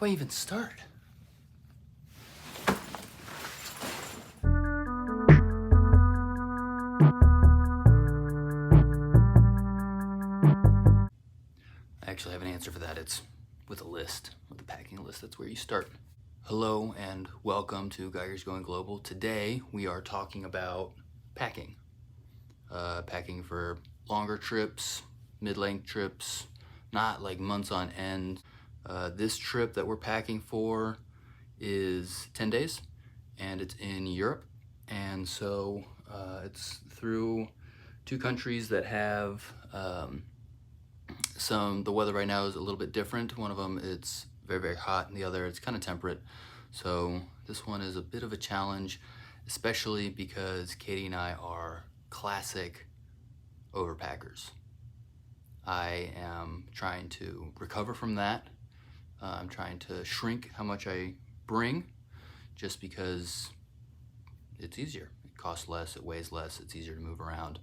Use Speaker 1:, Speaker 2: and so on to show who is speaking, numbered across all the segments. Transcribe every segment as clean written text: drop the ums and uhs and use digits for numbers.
Speaker 1: I even start? I actually have an answer for that. It's with a list, with a packing list. That's where you start. Hello and welcome to Geigers Going Global. Today we are talking about packing. Packing for longer trips, mid-length trips, not like months on end. This trip that we're packing for is 10 days and it's in Europe. And so it's through two countries that have the weather right now is a little bit different. One of them it's very, very hot and the other it's kind of temperate. So this one is a bit of a challenge, especially because Katie and I are classic overpackers. I am trying to recover from that. I'm trying to shrink how much I bring just because it's easier. It costs less, it weighs less, it's easier to move around.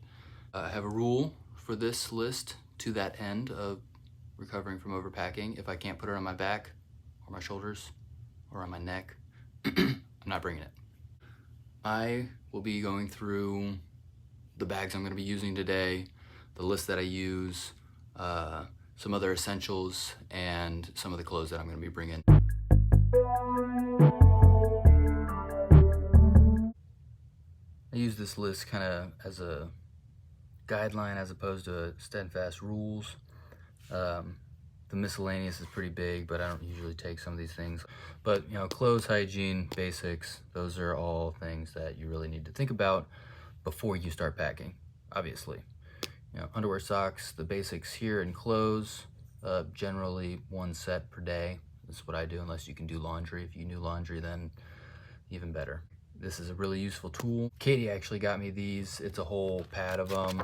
Speaker 1: I have a rule for this list to that end of recovering from overpacking. If I can't put it on my back or my shoulders or on my neck, I'm not bringing it. I will be going through the bags I'm going to be using today, the list that I use, some other essentials, and some of the clothes that I'm going to be bringing. I use this list kind of as a guideline as opposed to steadfast rules. The miscellaneous is pretty big, but I don't usually take some of these things. But you know, clothes, hygiene, basics, those are all things that you really need to think about before you start packing, obviously. You know, underwear, socks, the basics here, and clothes, generally one set per day. This is what I do, unless you can do laundry. If you can do laundry, then even better. This is a really useful tool. Katie actually got me these. It's a whole pad of them.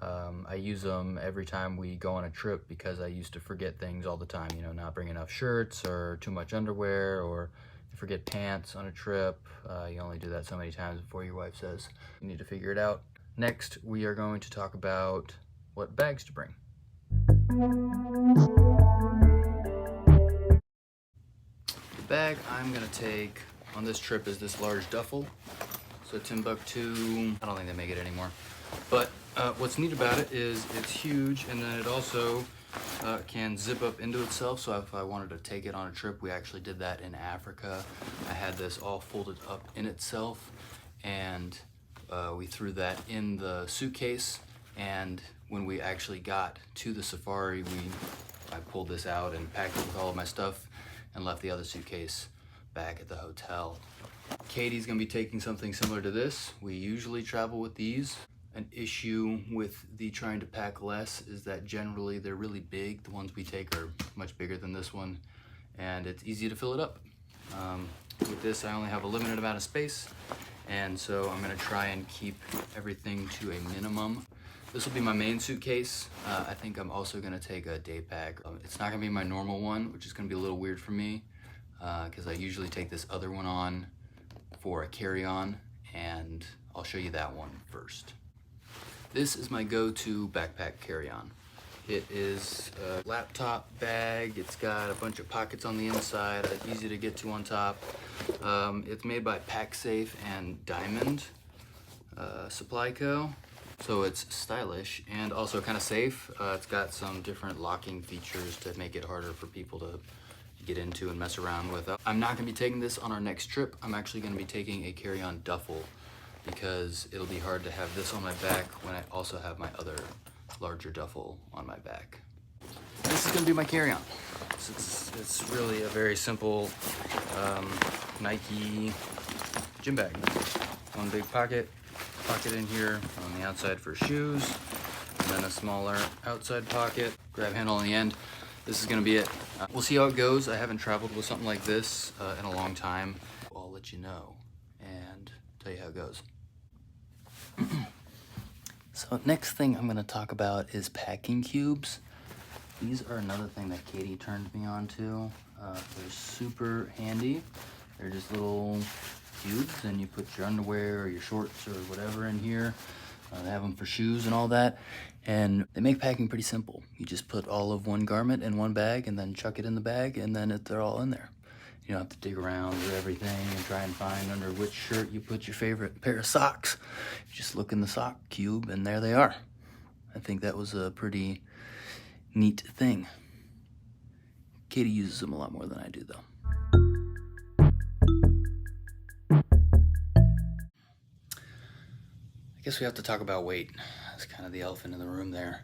Speaker 1: I use them every time we go on a trip because I used to forget things all the time, you know, not bring enough shirts or too much underwear, or you forget pants on a trip. You only do that so many times before your wife says you need to figure it out. Next, we are going to talk about what bags to bring. The bag I'm gonna take on this trip is this large duffel. So Timbuk2, I don't think they make it anymore. But what's neat about it is it's huge, and then it also can zip up into itself. So if I wanted to take it on a trip, we actually did that in Africa. I had this all folded up in itself, and we threw that in the suitcase. And when we actually got to the safari, I pulled this out and packed it with all of my stuff and left the other suitcase back at the hotel. Katie's gonna be taking something similar to this. We usually travel with these. An issue with the trying to pack less is that generally they're really big. The ones we take are much bigger than this one, and it's easy to fill it up. With this, I only have a limited amount of space, and so I'm gonna try and keep everything to a minimum. This will be my main suitcase. I think I'm also gonna take a day pack. It's not gonna be my normal one, which is gonna be a little weird for me, because I usually take this other one on for a carry-on, and I'll show you that one first. This is my go-to backpack carry-on. It is a laptop bag. It's got a bunch of pockets on the inside, easy to get to on top. It's made by PacSafe and Diamond Supply Co. So it's stylish and also kind of safe. It's got some different locking features to make it harder for people to get into and mess around with. I'm not gonna be taking this on our next trip. I'm actually gonna be taking a carry-on duffel because it'll be hard to have this on my back when I also have my other larger duffel on my back. This is gonna be my carry-on. It's really a very simple Nike gym bag. One big pocket in here on the outside for shoes, and then a smaller outside pocket, grab handle on the end. This is gonna be it. We'll see how it goes. I haven't traveled with something like this in a long time. I'll let you know and tell you how it goes. So next thing I'm gonna talk about is packing cubes. These are another thing that Katie turned me on to. They're super handy. They're just little cubes, and you put your underwear or your shorts or whatever in here. They have them for shoes and all that. And they make packing pretty simple. You just put all of one garment in one bag and then chuck it in the bag, and then they're all in there. You don't have to dig around for everything and try and find under which shirt you put your favorite pair of socks. You just look in the sock cube and there they are. I think that was a pretty neat thing. Katie uses them a lot more than I do, though. I guess we have to talk about weight. That's kind of the elephant in the room there.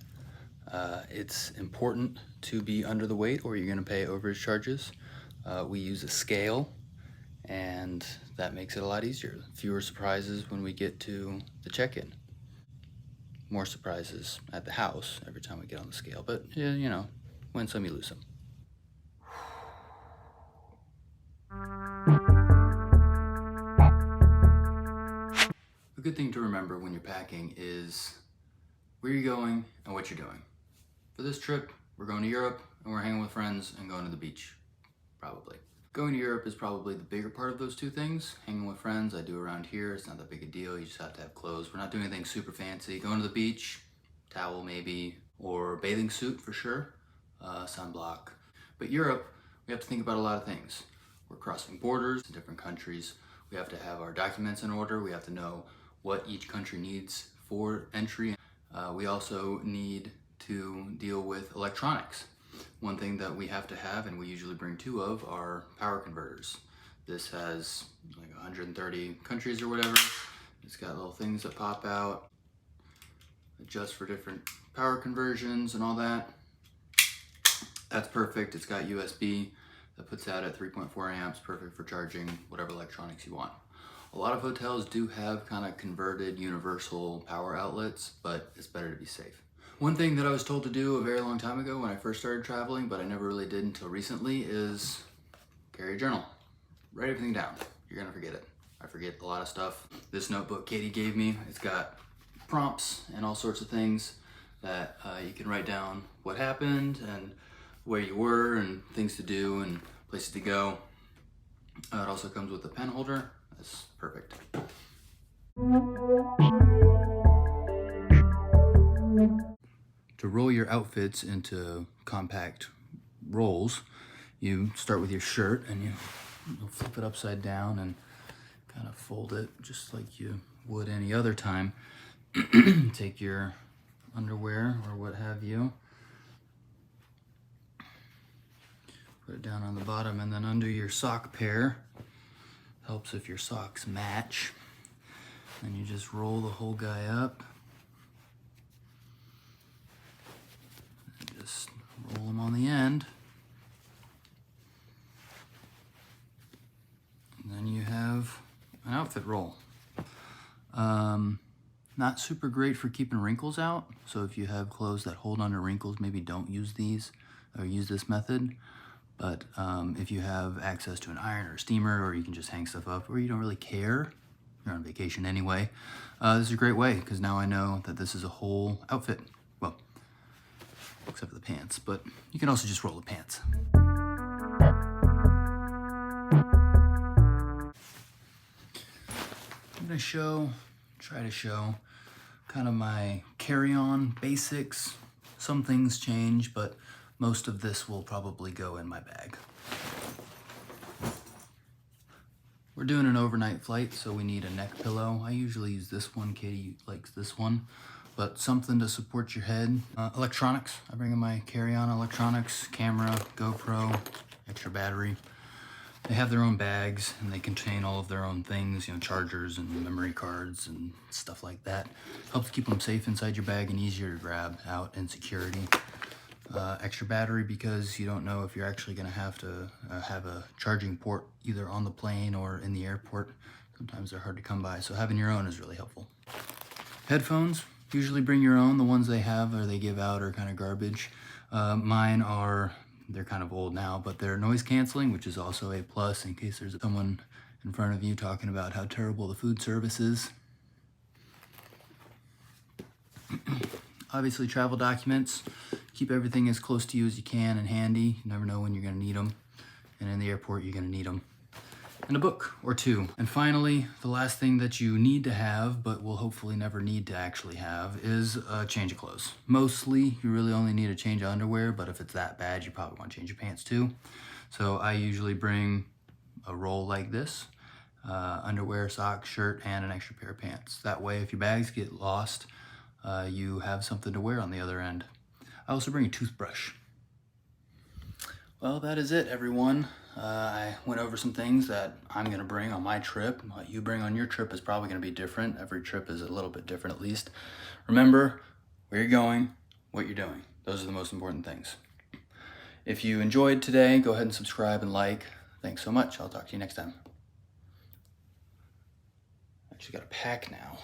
Speaker 1: It's important to be under the weight or you're gonna pay overage charges. We use a scale and that makes it a lot easier. Fewer surprises when we get to the check-in. More surprises at the house every time we get on the scale, but yeah, you know, win some, you lose some. A good thing to remember when you're packing is where you're going and what you're doing. For this trip, we're going to Europe and we're hanging with friends and going to the beach, probably. Going to Europe is probably the bigger part of those two things. Hanging with friends, I do around here. It's not that big a deal. You just have to have clothes. We're not doing anything super fancy. Going to the beach, towel maybe, or bathing suit for sure, sunblock. But Europe, we have to think about a lot of things. We're crossing borders to different countries. We have to have our documents in order. We have to know what each country needs for entry. We also need to deal with electronics. One thing that we have to have, and we usually bring two of, are power converters. This has like 130 countries or whatever. It's got little things that pop out, adjust for different power conversions and all that. That's perfect. It's got USB that puts out at 3.4 amps, perfect for charging whatever electronics you want. A lot of hotels do have kind of converted universal power outlets, but it's better to be safe. One thing that I was told to do a very long time ago when I first started traveling, but I never really did until recently, is carry a journal. Write everything down. You're gonna forget it. I forget a lot of stuff. This notebook Katie gave me, it's got prompts and all sorts of things that you can write down what happened and where you were and things to do and places to go. It also comes with a pen holder. That's perfect. To roll your outfits into compact rolls, you start with your shirt and you'll flip it upside down and kind of fold it just like you would any other time. Take your underwear or what have you, put it down on the bottom, and then under your sock pair. Helps if your socks match. And you just roll the whole guy up. And just roll them on the end. And then you have an outfit roll. Not super great for keeping wrinkles out. So if you have clothes that hold under wrinkles, maybe don't use these or use this method. But if you have access to an iron or a steamer, or you can just hang stuff up, or you don't really care, you're on vacation anyway, this is a great way, because now I know that this is a whole outfit. Well, except for the pants, but you can also just roll the pants. I'm gonna try to show kind of my carry-on basics. Some things change, but most of this will probably go in my bag. We're doing an overnight flight, so we need a neck pillow. I usually use this one. Katie likes this one, but something to support your head. Electronics. I bring in my carry-on electronics, camera, GoPro, extra battery. They have their own bags and they contain all of their own things, you know, chargers and memory cards and stuff like that. Helps keep them safe inside your bag and easier to grab out in security. Extra battery, because you don't know if you're actually going to have a charging port either on the plane or in the airport. Sometimes they're hard to come by, so having your own is really helpful. Headphones, usually bring your own. The ones they have or they give out are kind of garbage. Mine are, they're kind of old now, but they're noise canceling, which is also a plus in case there's someone in front of you talking about how terrible the food service is. Obviously, travel documents. Keep everything as close to you as you can and handy. You never know when you're going to need them. And in the airport, you're going to need them. and a book or two. And finally, the last thing that you need to have, but will hopefully never need to actually have, is a change of clothes. Mostly, you really only need a change of underwear, but if it's that bad, you probably want to change your pants too. So I usually bring a roll like this, underwear, socks, shirt, and an extra pair of pants. That way, if your bags get lost, you have something to wear on the other end. I also bring a toothbrush. Well, that is it, everyone. I went over some things that I'm gonna bring on my trip. What you bring on your trip is probably gonna be different. Every trip is a little bit different, at least. Remember where you're going, what you're doing. Those are the most important things. If you enjoyed today, go ahead and subscribe and like. Thanks so much. I'll talk to you next time. I actually gotta pack now.